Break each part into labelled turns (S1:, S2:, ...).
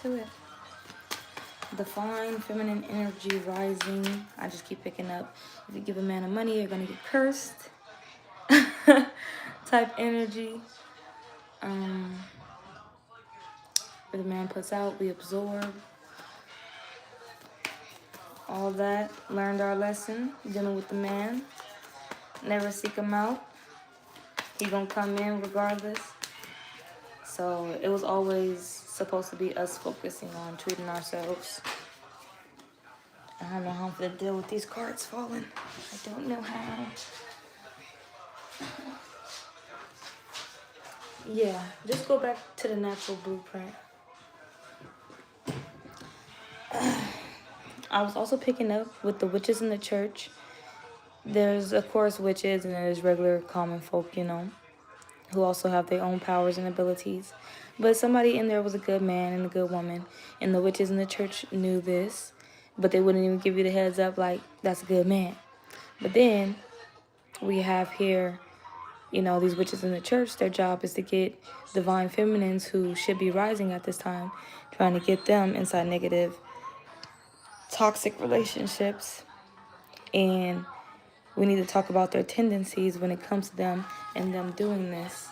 S1: to it. Divine feminine energy rising. I just keep picking up. If you give a man money, you're gonna get cursed. Type energy. Where the man puts out, we absorb. All that. Learned our lesson. Dealing with the man. Never seek him out. He gonna come in regardless. So it was always supposed to be us focusing on treating ourselves. I don't know how I'm gonna deal with these cards falling. I don't know how. Yeah, just go back to the natural blueprint. I was also picking up with the witches in the church. There's, of course, witches, and there's regular common folk, you know, who also have their own powers and abilities. But somebody in there was a good man and a good woman, and the witches in the church knew this, but they wouldn't even give you the heads up like, that's a good man. But then we have here, you know, these witches in the church, their job is to get divine feminines who should be rising at this time, trying to get them inside negative, toxic relationships. And we need to talk about their tendencies when it comes to them and them doing this.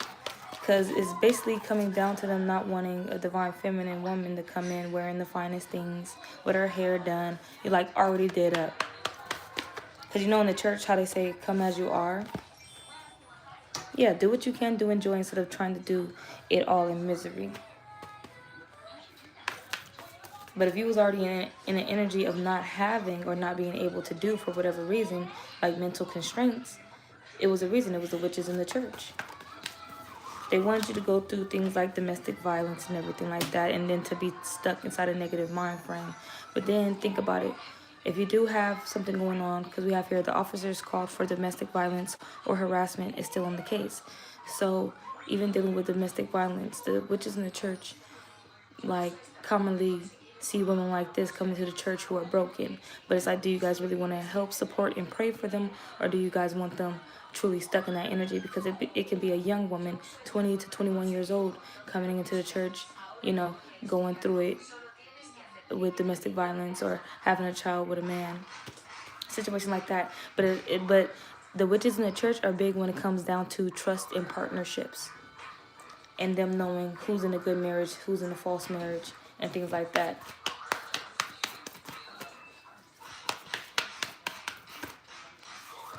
S1: Because it's basically coming down to them not wanting a divine feminine woman to come in wearing the finest things, with her hair done, you like already did up. Because you know in the church how they say, come as you are. Yeah, do what you can, do enjoy instead of trying to do it all in misery. But if you was already in an energy of not having or not being able to do for whatever reason, like mental constraints, it was a reason. It was the witches in the church. They wanted you to go through things like domestic violence and everything like that, and then to be stuck inside a negative mind frame. But then think about it. If you do have something going on, because we have here the officers called for domestic violence or harassment is still on the case. So even dealing with domestic violence, the witches in the church, like, commonly see women like this coming to the church who are broken. But it's like, do you guys really want to help, support, and pray for them? Or do you guys want them truly stuck in that energy? Because it can be a young woman, 20 to 21 years old, coming into the church, you know, going through it with domestic violence or having a child with a man. Situation like that. But the witches in the church are big when it comes down to trust and partnerships. And them knowing who's in a good marriage, who's in a false marriage, and things like that.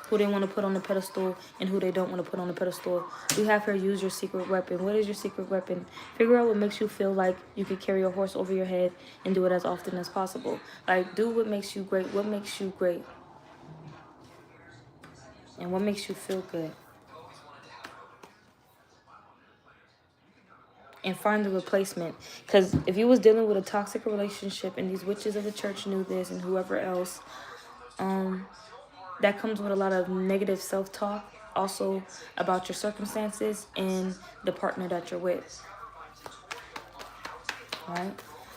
S1: Who they want to put on the pedestal and who they don't want to put on the pedestal. We have her use your secret weapon. What is your secret weapon? Figure out what makes you feel like you could carry a horse over your head and do it as often as possible. Like, do what makes you great. What makes you great? And what makes you feel good? And find the replacement. Because if you was dealing with a toxic relationship and these witches of the church knew this and whoever else, that comes with a lot of negative self-talk, also about your circumstances and the partner that you're with. Right?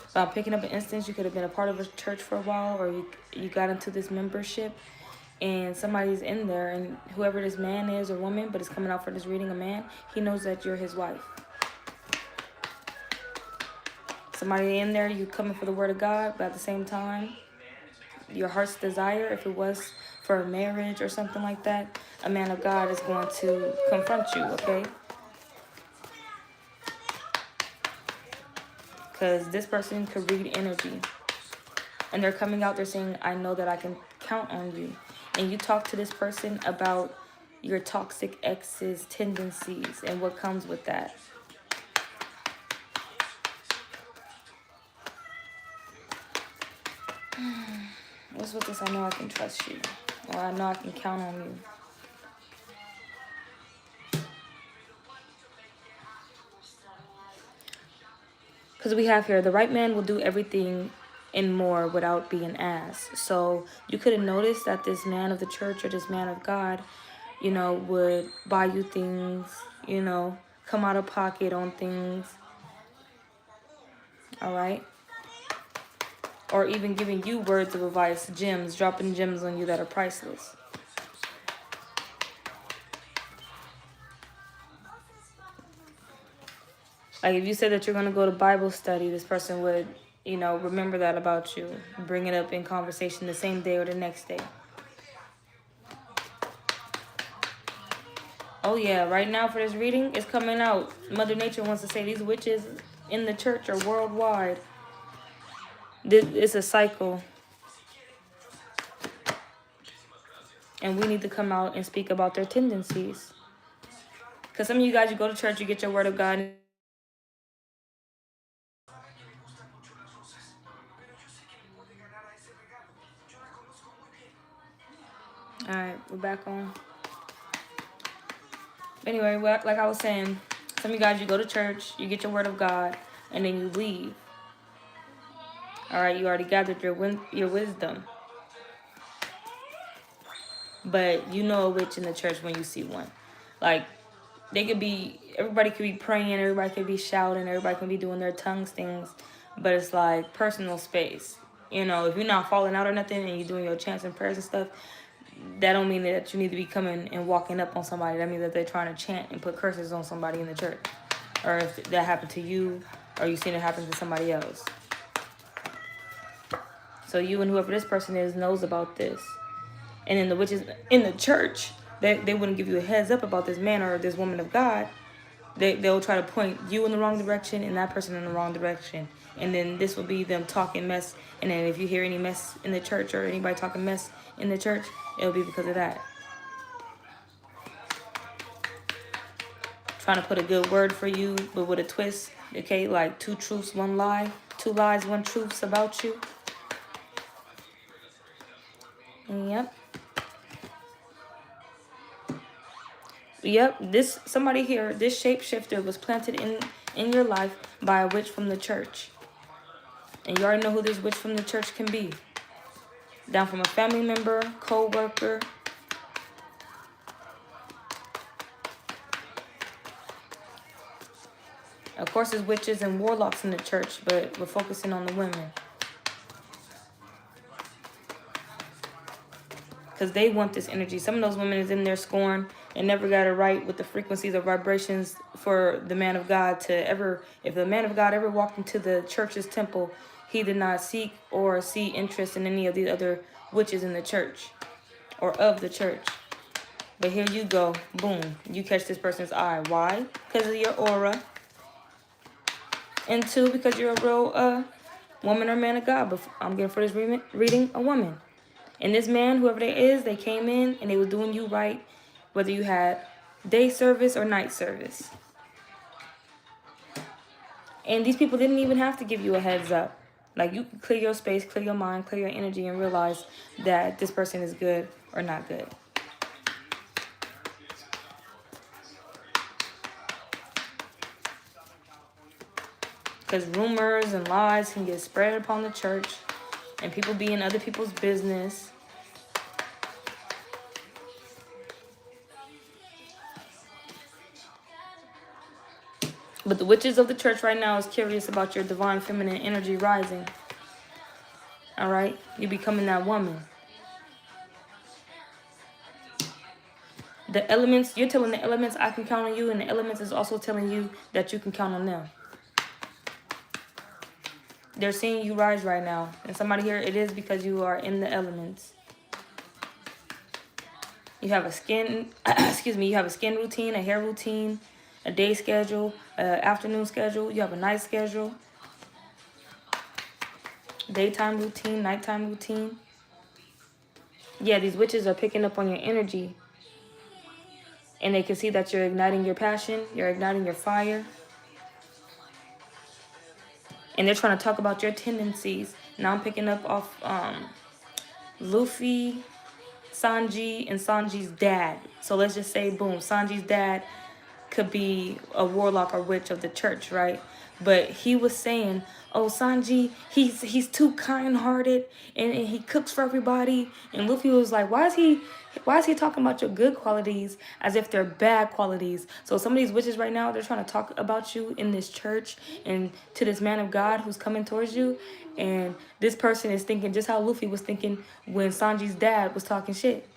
S1: So I'm picking up an instance, you could have been a part of a church for a while, or you got into this membership and somebody's in there, and whoever this man is or woman, but is coming out for this reading, a man, he knows that you're his wife. Somebody in there, you coming for the word of God, but at the same time, your heart's desire, if it was for a marriage or something like that, a man of God is going to confront you, okay? Because this person could read energy. And they're coming out, they're saying, I know that I can count on you. And you talk to this person about your toxic ex's tendencies and what comes with that. What's with this? I know I can trust you. Or I know I can count on you. Because we have here, the right man will do everything and more without being asked. So you could have noticed that this man of the church or this man of God, you know, would buy you things, you know, come out of pocket on things. All right? Or even giving you words of advice, gems, dropping gems on you that are priceless. Like if you said that you're going to go to Bible study, this person would, you know, remember that about you, bring it up in conversation the same day or the next day. Oh yeah, right now for this reading, it's coming out. Mother Nature wants to say these witches in the church are worldwide. It's a cycle. And we need to come out and speak about their tendencies. Because some of you guys, you go to church, you get your word of God. Alright, we're back on. Anyway, like I was saying, some of you guys, you go to church, you get your word of God, and then you leave. Alright, you already gathered your wisdom. But you know a witch in the church when you see one. Like, everybody could be praying, everybody could be shouting, everybody could be doing their tongues things, but it's like personal space. You know, if you're not falling out or nothing and you're doing your chants and prayers and stuff, that don't mean that you need to be coming and walking up on somebody. That means that they're trying to chant and put curses on somebody in the church. Or if that happened to you, or you've seen it happen to somebody else. So you and whoever this person is knows about this. And then the witches in the church, they wouldn't give you a heads up about this man or this woman of God. They'll try to point you in the wrong direction and that person in the wrong direction. And then this will be them talking mess. And then if you hear any mess in the church or anybody talking mess in the church, it'll be because of that. Trying to put a good word for you, but with a twist. Okay, like 2 truths, 1 lie. 2 lies, 1 truths about you. Yep. Yep, somebody here, this shapeshifter was planted in your life by a witch from the church. And you already know who this witch from the church can be. Down from a family member, co-worker. Of course, there's witches and warlocks in the church, but we're focusing on the women. Because they want this energy. Some of those women is in their scorn and never got it right with the frequencies or vibrations for the man of God to ever, if the man of God ever walked into the church's temple, he did not seek or see interest in any of the other witches in the church or of the church. But here you go, boom, you catch this person's eye. Why? Because of your aura. And 2, because you're a real woman or man of God. But I'm getting for this reading a woman. And this man, whoever they is, they came in and they were doing you right, whether you had day service or night service. And these people didn't even have to give you a heads up. Like, you can clear your space, clear your mind, clear your energy, and realize that this person is good or not good. Because rumors and lies can get spread upon the church, and people be in other people's business. But the witches of the church right now is curious about your divine feminine energy rising. All right? You're becoming that woman. The elements, you're telling the elements I can count on you, and the elements is also telling you that you can count on them. They're seeing you rise right now. And somebody here, it is because you are in the elements. You have a skin, you have a skin routine, a hair routine, a day schedule, an afternoon schedule. You have a night schedule. Daytime routine, nighttime routine. Yeah, these witches are picking up on your energy. And they can see that you're igniting your passion. You're igniting your fire. And they're trying to talk about your tendencies. Now I'm picking up off Luffy, Sanji, and Sanji's dad. So let's just say, boom, Sanji's dad could be a warlock or witch of the church, right? But he was saying, oh, Sanji, he's too kind-hearted and he cooks for everybody. And Luffy was like, why is he talking about your good qualities as if they're bad qualities? So some of these witches right now, they're trying to talk about you in this church and to this man of God who's coming towards you. And this person is thinking just how Luffy was thinking when Sanji's dad was talking shit.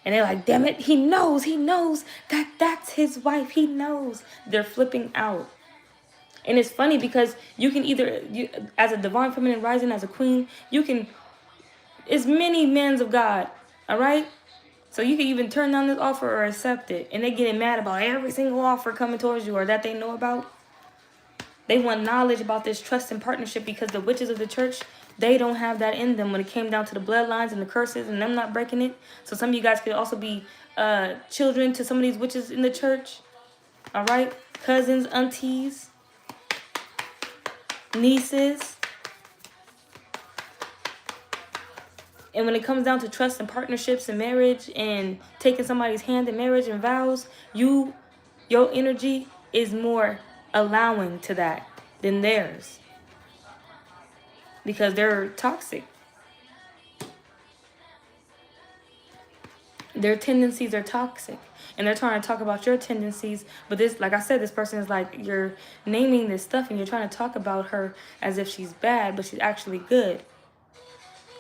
S1: And they're like, damn it, he knows that that's his wife. He knows. They're flipping out. And it's funny because you can either, as a divine feminine rising, as a queen, you can, it's many men of God, all right? So you can even turn down this offer or accept it. And they getting mad about every single offer coming towards you or that they know about. They want knowledge about this trust and partnership because the witches of the church, they don't have that in them when it came down to the bloodlines and the curses and them not breaking it. So some of you guys could also be children to some of these witches in the church. All right? Cousins, aunties, nieces. And when it comes down to trust and partnerships and marriage and taking somebody's hand in marriage and vows, your energy is more allowing to that than theirs. Because they're toxic. Their tendencies are toxic. And they're trying to talk about your tendencies. But this, like I said, this person is like, you're naming this stuff and you're trying to talk about her as if she's bad, but she's actually good.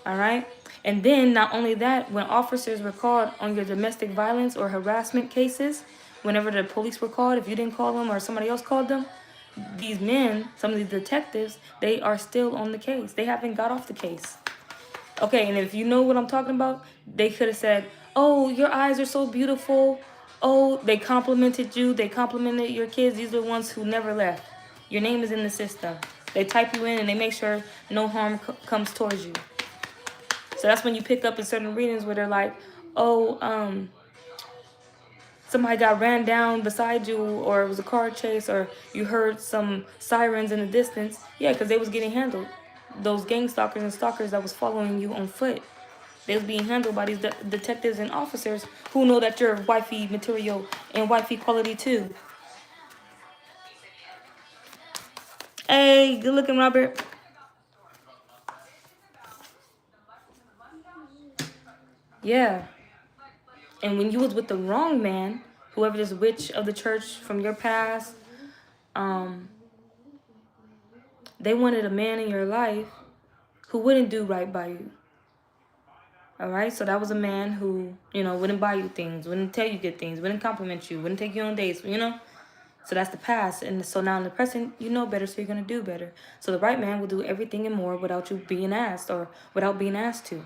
S1: All right? And then not only that, when officers were called on your domestic violence or harassment cases, whenever the police were called, if you didn't call them or somebody else called them, these men, some of these detectives, they are still on the case. They haven't got off the case. Okay, and if you know what I'm talking about, they could have said, oh, your eyes are so beautiful. Oh, they complimented you. They complimented your kids. These are the ones who never left. Your name is in the system. They type you in and they make sure no harm comes towards you. So that's when you pick up in certain readings where they're like, oh, somebody got ran down beside you, or it was a car chase, or you heard some sirens in the distance. Yeah, because they was getting handled. Those gang stalkers and stalkers that was following you on foot. They was being handled by these detectives and officers who know that you're wifey material and wifey quality too. Hey, good looking, Robert. Yeah. And when you was with the wrong man, whoever this witch of the church from your past, they wanted a man in your life who wouldn't do right by you. All right? So that was a man who, wouldn't buy you things, wouldn't tell you good things, wouldn't compliment you, wouldn't take you on dates, So that's the past. And so now in the present, you know better, so you're going to do better. So the right man will do everything and more without you being asked or without being asked to.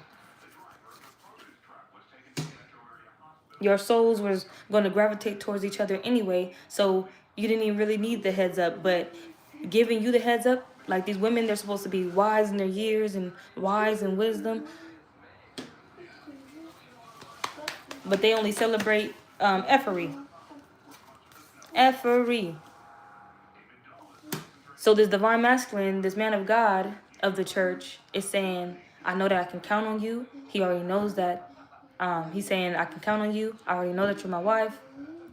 S1: Your souls was going to gravitate towards each other anyway, so you didn't even really need the heads up. But giving you the heads up, like these women, they're supposed to be wise in their years and wise in wisdom. But they only celebrate effery. Effery. So this divine masculine, this man of God of the church is saying, I know that I can count on you. He already knows that. He's saying, I can count on you. I already know that you're my wife.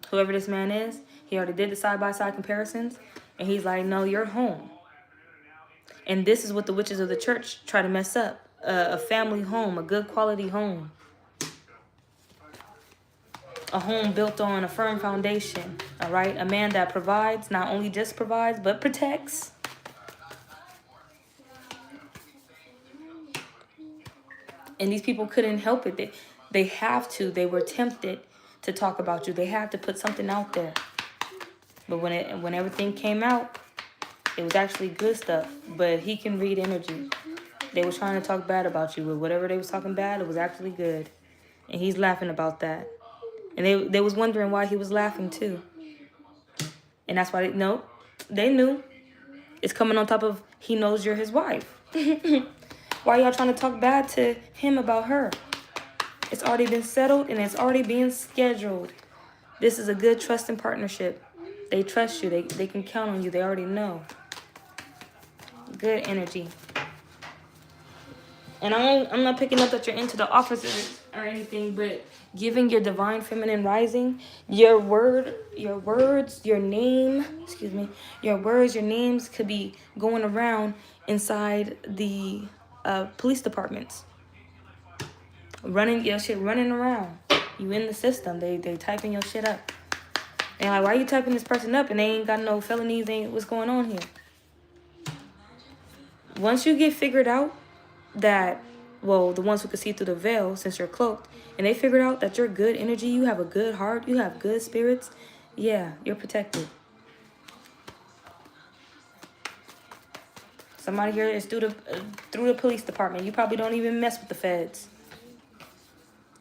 S1: Whoever this man is, he already did the side-by-side comparisons. And he's like, no, you're home. And this is what the witches of the church try to mess up. A family home, a good quality home. A home built on a firm foundation, all right? A man that provides, not only just provides, but protects. And these people couldn't help it. They have to. They were tempted to talk about you. They had to put something out there. But when everything came out, it was actually good stuff. But he can read energy. They were trying to talk bad about you, but whatever they was talking bad, it was actually good. And he's laughing about that. And they was wondering why he was laughing too. And that's why they knew. It's coming on top of he knows you're his wife. Why y'all trying to talk bad to him about her? It's already been settled and it's already being scheduled. This is a good trust and partnership. They trust you. They can count on you. They already know. Good energy. And I'm not picking up that you're into the offices or anything, but giving your divine feminine rising, your words, your names could be going around inside the police departments. Running around. You in the system. They typing your shit up. And like, why are you typing this person up and they ain't got no felonies? What's going on here? Once you get figured out that well, the ones who can see through the veil since you're cloaked, and they figured out that you're good energy, you have a good heart, you have good spirits, yeah, you're protected. Somebody here is through the police department. You probably don't even mess with the feds.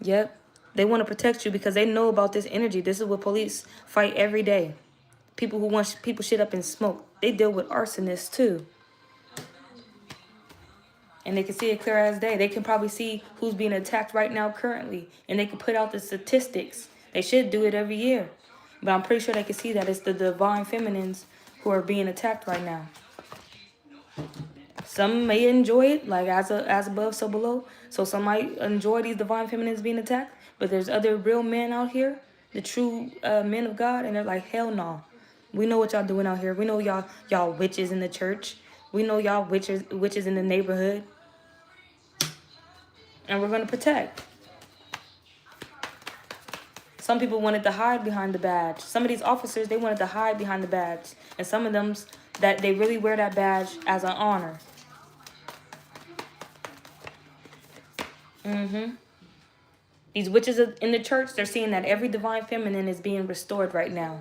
S1: Yep. They want to protect you because they know about this energy. This is what police fight every day. People who want people shit up in smoke. They deal with arsonists too. And they can see it clear as day. They can probably see who's being attacked right now currently. And they can put out the statistics. They should do it every year. But I'm pretty sure they can see that it's the divine feminines who are being attacked right now. Some may enjoy it, like as above, so below. So some might enjoy these divine feminines being attacked. But there's other real men out here, the true men of God. And they're like, hell no. We know what y'all doing out here. We know y'all witches in the church. We know y'all witches in the neighborhood. And we're going to protect. Some people wanted to hide behind the badge. Some of these officers, they wanted to hide behind the badge. And some of them, that they really wear that badge as an honor. These witches in the church, they're seeing that every divine feminine is being restored right now.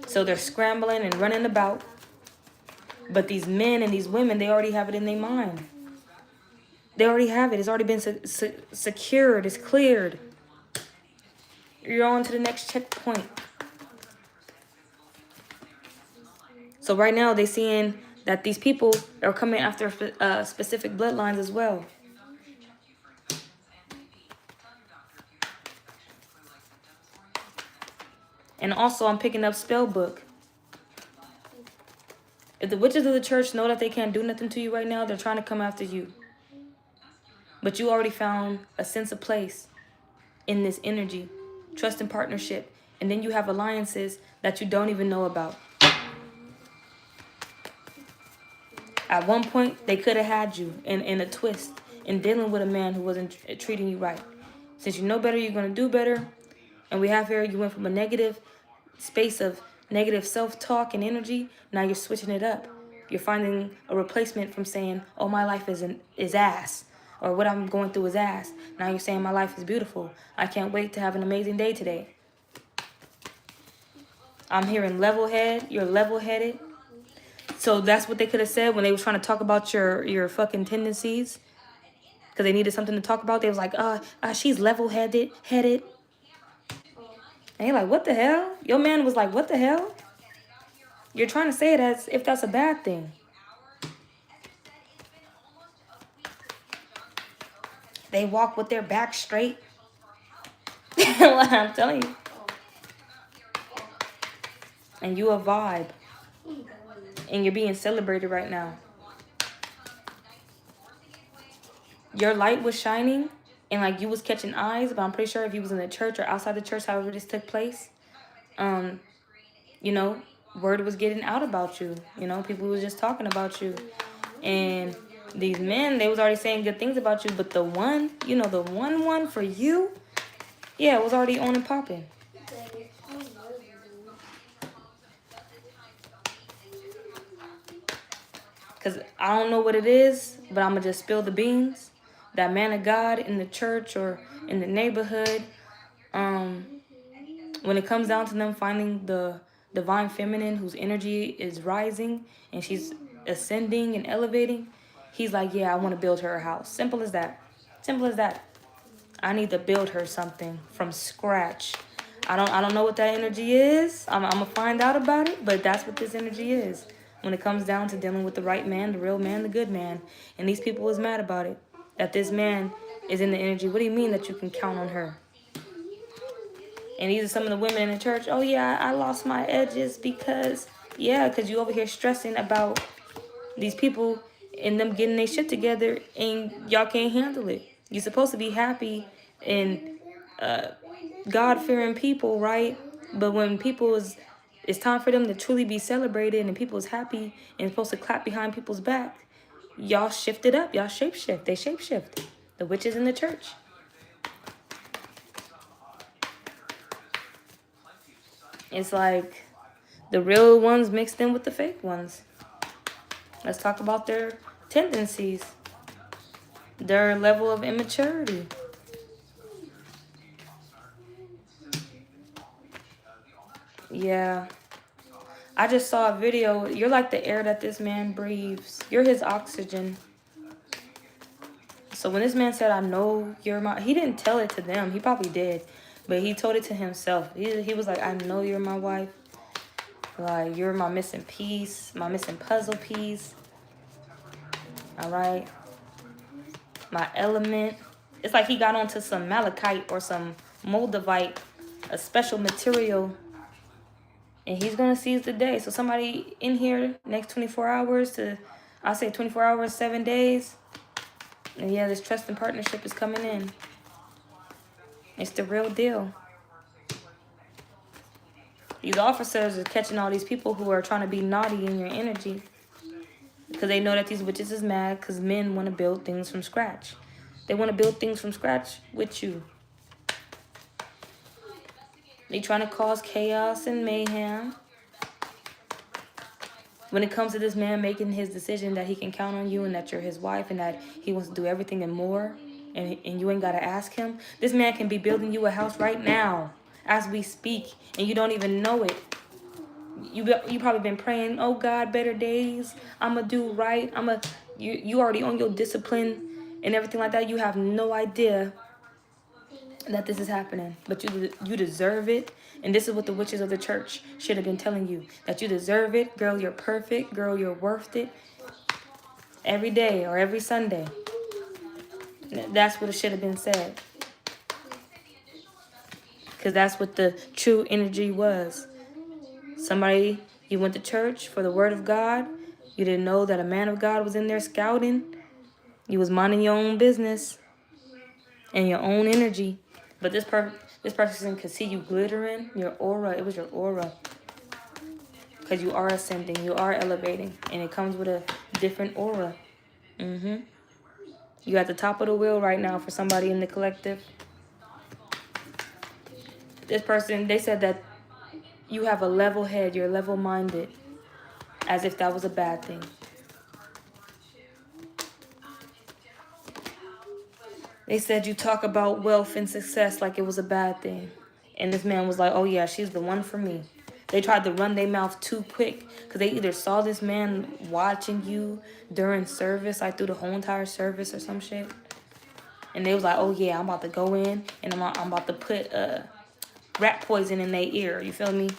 S1: So they're scrambling and running about. But these men and these women, they already have it in their mind. They already have it. It's already been secured. It's cleared. You're on to the next checkpoint. So right now, they're seeing that these people are coming after specific bloodlines as well. And also, I'm picking up spell book. If the witches of the church know that they can't do nothing to you right now, they're trying to come after you. But you already found a sense of place in this energy, trust and partnership. And then you have alliances that you don't even know about. At one point, they could have had you in a twist in dealing with a man who wasn't treating you right. Since you know better, you're going to do better. And we have here, you went from a negative space of negative self-talk and energy. Now you're switching it up. You're finding a replacement from saying, oh, my life is ass. Or what I'm going through is ass. Now you're saying my life is beautiful. I can't wait to have an amazing day today. I'm hearing level head. You're level-headed. So that's what they could have said when they were trying to talk about your fucking tendencies. Because they needed something to talk about. They was like, she's level-headed. And you're like, what the hell? Your man was like, what the hell? You're trying to say it as if that's a bad thing. They walk with their back straight. I'm telling you. And you a vibe. And you're being celebrated right now. Your light was shining. And like you was catching eyes. But I'm pretty sure if you was in the church or outside the church, however this took place. You know, word was getting out about you. You know, people was just talking about you. And these men, they was already saying good things about you. But the one, you know, the one for you, yeah, it was already on and popping. Because I don't know what it is, but I'm going to just spill the beans. That man of God in the church or in the neighborhood, when it comes down to them finding the divine feminine whose energy is rising and she's ascending and elevating, he's like, yeah, I want to build her a house. Simple as that. Simple as that. I need to build her something from scratch. I don't know what that energy is. I'm going to find out about it, but that's what this energy is. When it comes down to dealing with the right man, the real man, the good man. And these people is mad about it. That this man is in the energy. What do you mean that you can count on her? And these are some of the women in the church. Oh, yeah, I lost my edges because... Yeah, because you over here stressing about these people and them getting their shit together and y'all can't handle it. You're supposed to be happy and God-fearing people, right? But when people it's time for them to truly be celebrated and people is happy and supposed to clap behind people's back, y'all shift it up. Y'all shapeshift. They shapeshift. The witches in the church. It's like the real ones mixed in with the fake ones. Let's talk about their tendencies. Their level of immaturity. Yeah. I just saw a video. You're like the air that this man breathes. You're his oxygen. So when this man said, I know you're my... He didn't tell it to them. He probably did. But he told it to himself. He was like, I know you're my wife. Like, you're my missing piece. My missing puzzle piece. All right? My element. It's like he got onto some malachite or some moldavite, a special material, and he's gonna seize the day. So somebody in here next 24 hours to, I'll say 24 hours, 7 days, and yeah, this trust and partnership is coming in. It's the real deal. These officers are catching all these people who are trying to be naughty in your energy, because they know that these witches is mad because men want to build things from scratch. They want to build things from scratch with you. They trying to cause chaos and mayhem. When it comes to this man making his decision that he can count on you and that you're his wife and that he wants to do everything and more, and you ain't got to ask him, this man can be building you a house right now as we speak, and you don't even know it. You probably been praying, oh God, better days. I'm going to do right. You already on your discipline and everything like that. You have no idea that this is happening, but you deserve it. And this is what the witches of the church should have been telling you, that you deserve it. Girl, you're perfect. Girl, you're worth it. Every day or every Sunday. That's what it should have been said, because that's what the true energy was. Somebody, you went to church for the word of God. You didn't know that a man of God was in there scouting. You was minding your own business and your own energy. But this person could see you glittering, your aura. It was your aura. Because you are ascending, you are elevating. And it comes with a different aura. You at the top of the wheel right now for somebody in the collective. This person, they said that you have a level head, you're level-minded. As if that was a bad thing. They said you talk about wealth and success like it was a bad thing. And this man was like, oh yeah, she's the one for me. They tried to run their mouth too quick because they either saw this man watching you during service, like through the whole entire service or some shit. And they was like, oh yeah, I'm about to go in and I'm about to put rat poison in their ear. You feel me?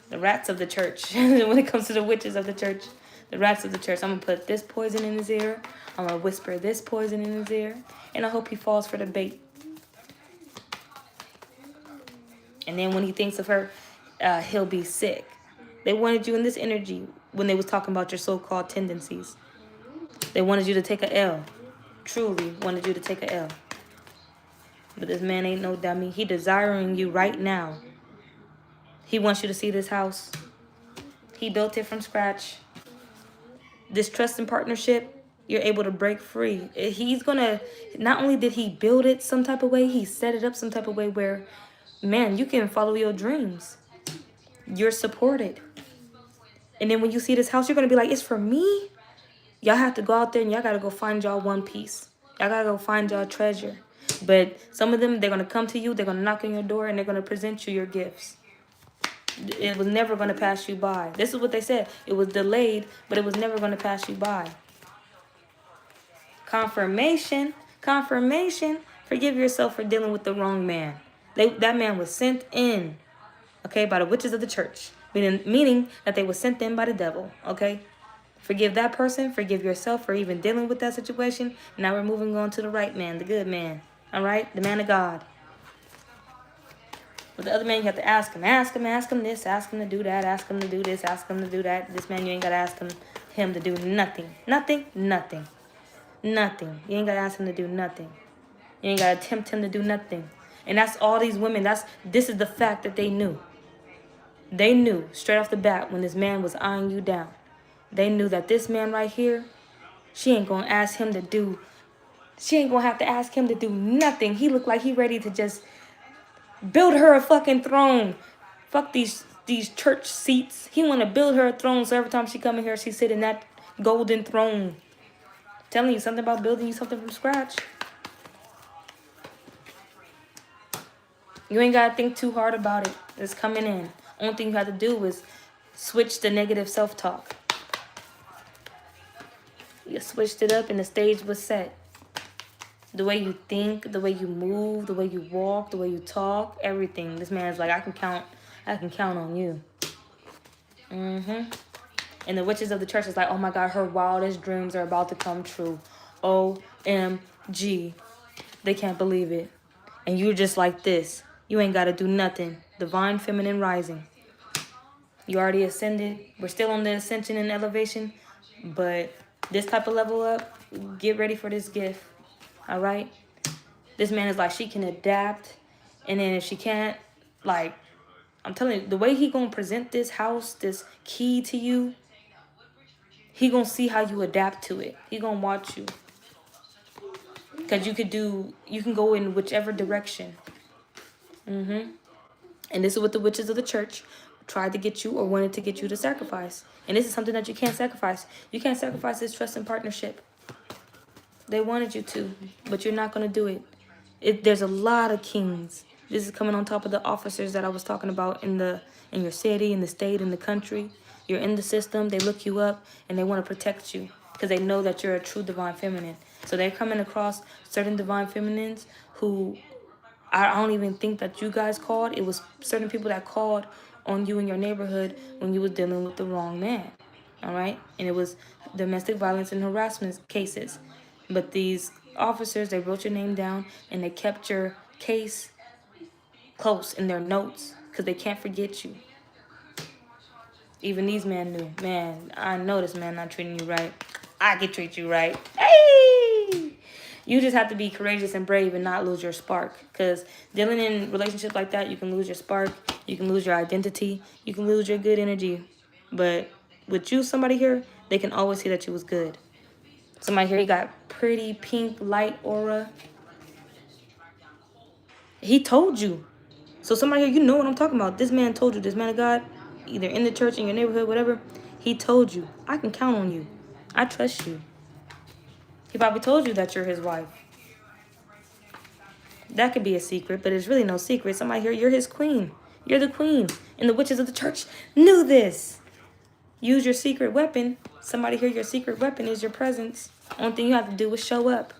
S1: The rats of the church. When it comes to the witches of the church, the rats of the church, I'm going to put this poison in his ear. I'm going to whisper this poison in his ear. And I hope he falls for the bait. And then when he thinks of her, he'll be sick. They wanted you in this energy when they was talking about your so-called tendencies. They wanted you to take a L. Truly wanted you to take a L. But this man ain't no dummy. He desiring you right now. He wants you to see this house. He built it from scratch. This trust and partnership, you're able to break free. He's going to, not only did he build it some type of way, he set it up some type of way where, man, you can follow your dreams. You're supported. And then when you see this house, you're going to be like, it's for me? Y'all have to go out there and y'all got to go find y'all one piece. Y'all got to go find y'all treasure. But some of them, they're going to come to you, they're going to knock on your door, and they're going to present you your gifts. It was never going to pass you by. This is what they said. It was delayed, but it was never going to pass you by. Confirmation. Forgive yourself for dealing with the wrong man. That man was sent in, okay, by the witches of the church. Meaning that they were sent in by the devil, okay? Forgive that person. Forgive yourself for even dealing with that situation. Now we're moving on to the right man, the good man, all right? The man of God. With the other man, you have to ask him this, ask him to do that, ask him to do this, ask him to do that. This man, you ain't got to ask him to do nothing. Nothing. You ain't got to ask him to do nothing. You ain't got to tempt him to do nothing. And that's all these women, this is the fact that they knew. They knew straight off the bat when this man was eyeing you down. They knew that this man right here, she ain't going to have to ask him to do nothing. He looked like he ready to just build her a fucking throne. Fuck these church seats. He want to build her a throne so every time she come in here, she sit in that golden throne. telling you something about building you something from scratch. You ain't got to think too hard about it. It's coming in. Only thing you have to do is switch the negative self-talk. You switched it up and the stage was set. The way you think, the way you move, the way you walk, the way you talk, everything. This man's like, I can count on you. And the witches of the church is like, oh my God, her wildest dreams are about to come true. OMG. They can't believe it. And you're just like this. You ain't got to do nothing. Divine feminine rising. You already ascended. We're still on the ascension and elevation. But this type of level up, get ready for this gift. All right? This man is like, she can adapt. And then if she can't, like, I'm telling you, the way he gonna present this house, this key to you, he gonna see how you adapt to it. He gonna watch you. Because you can go in whichever direction. And this is what the witches of the church tried to get you or wanted to get you to sacrifice. And this is something that you can't sacrifice. You can't sacrifice this trust and partnership. They wanted you to, but you're not going to do it. There's a lot of kings. This is coming on top of the officers that I was talking about in your city, in the state, in the country. You're in the system. They look you up and they want to protect you because they know that you're a true divine feminine. So they're coming across certain divine feminines who I don't even think that you guys called. It was certain people that called on you in your neighborhood when you was dealing with the wrong man. All right? And it was domestic violence and harassment cases. But these officers, they wrote your name down and they kept your case close in their notes because they can't forget you. Even these men knew, man, I know this man not treating you right. I can treat you right. Hey! You just have to be courageous and brave and not lose your spark. Because dealing in relationships like that, you can lose your spark. You can lose your identity. You can lose your good energy. But with you, somebody here, they can always see that you was good. Somebody here, he got pretty pink light aura. He told you. So somebody here, you know what I'm talking about. This man told you, this man of God, either in the church, in your neighborhood, whatever, he told you, I can count on you. I trust you. He probably told you that you're his wife. That could be a secret, but it's really no secret. Somebody here, you're his queen. You're the queen. And the witches of the church knew this. Use your secret weapon. Somebody here, your secret weapon is your presence. Only thing you have to do is show up.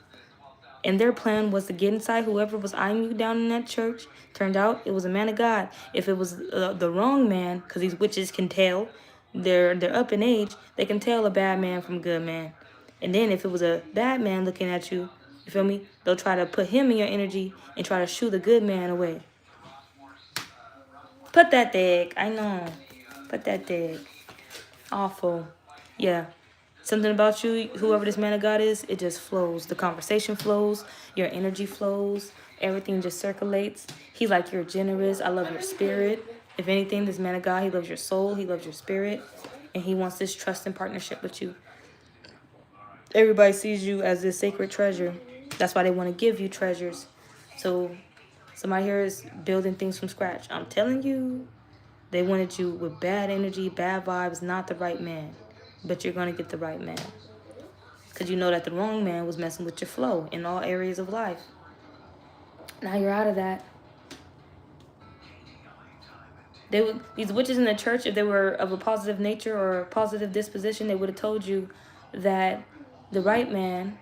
S1: And their plan was to get inside whoever was eyeing you down in that church. Turned out it was a man of God. If it was the wrong man, because these witches can tell, they're up in age, they can tell a bad man from a good man. And then if it was a bad man looking at you, you feel me? They'll try to put him in your energy and try to shoo the good man away. Put that dick. I know. Put that dick. Awful. Yeah. Something about you, whoever this man of God is, it just flows. The conversation flows. Your energy flows. Everything just circulates. He's like, you're generous. I love your spirit. If anything, this man of God, he loves your soul. He loves your spirit. And he wants this trust and partnership with you. Everybody sees you as this sacred treasure. That's why they want to give you treasures. So somebody here is building things from scratch. I'm telling you, they wanted you with bad energy, bad vibes, not the right man. But you're going to get the right man. Because you know that the wrong man was messing with your flow in all areas of life. Now you're out of that. These witches in the church, if they were of a positive nature or a positive disposition, they would have told you that the right man,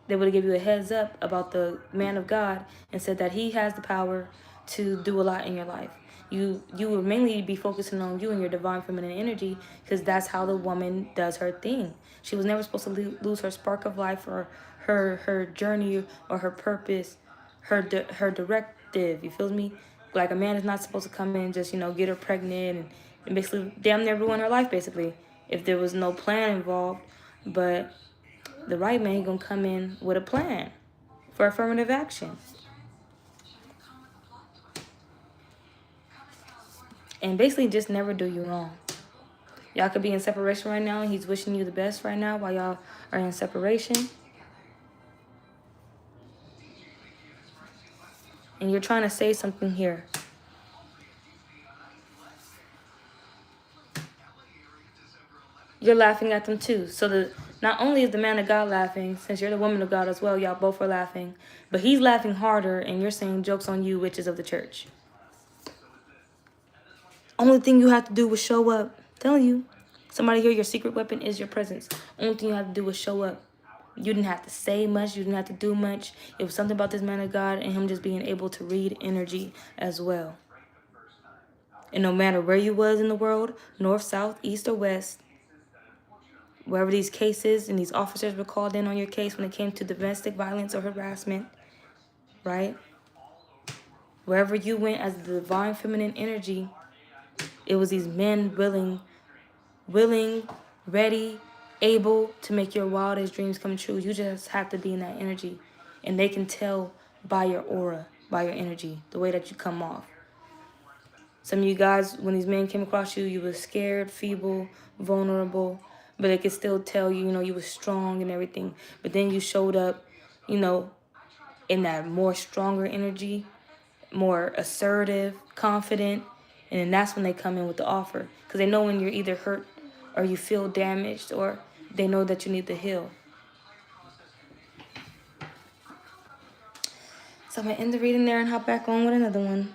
S1: they would have given you a heads up about the man of God and said that he has the power to do a lot in your life. You would mainly be focusing on you and your divine feminine energy because that's how the woman does her thing. She was never supposed to lose her spark of life or her journey or her purpose, her directive. You feel me? Like a man is not supposed to come in and just, get her pregnant and basically damn near ruin her life, basically, if there was no plan involved. But the right man, he gonna come in with a plan for affirmative action. And basically just never do you wrong. Y'all could be in separation right now. He's wishing you the best right now while y'all are in separation. And you're trying to say something here. You're laughing at them too. So Not only is the man of God laughing, since you're the woman of God as well, y'all both are laughing, but he's laughing harder and you're saying jokes on you, witches of the church. Only thing you have to do is show up. I'm telling you. Somebody here, your secret weapon is your presence. Only thing you have to do is show up. You didn't have to say much. You didn't have to do much. It was something about this man of God and him just being able to read energy as well. And no matter where you was in the world, north, south, east, or west, wherever these cases and these officers were called in on your case when it came to domestic violence or harassment, right? Wherever you went as the divine feminine energy, it was these men willing, ready, able to make your wildest dreams come true. You just have to be in that energy. And they can tell by your aura, by your energy, the way that you come off. Some of you guys, when these men came across you, you were scared, feeble, vulnerable, but they could still tell you, you were strong and everything. But then you showed up, in that more stronger energy, more assertive, confident, and then that's when they come in with the offer. Because they know when you're either hurt or you feel damaged or they know that you need to heal. So I'm going to end the reading there and hop back on with another one.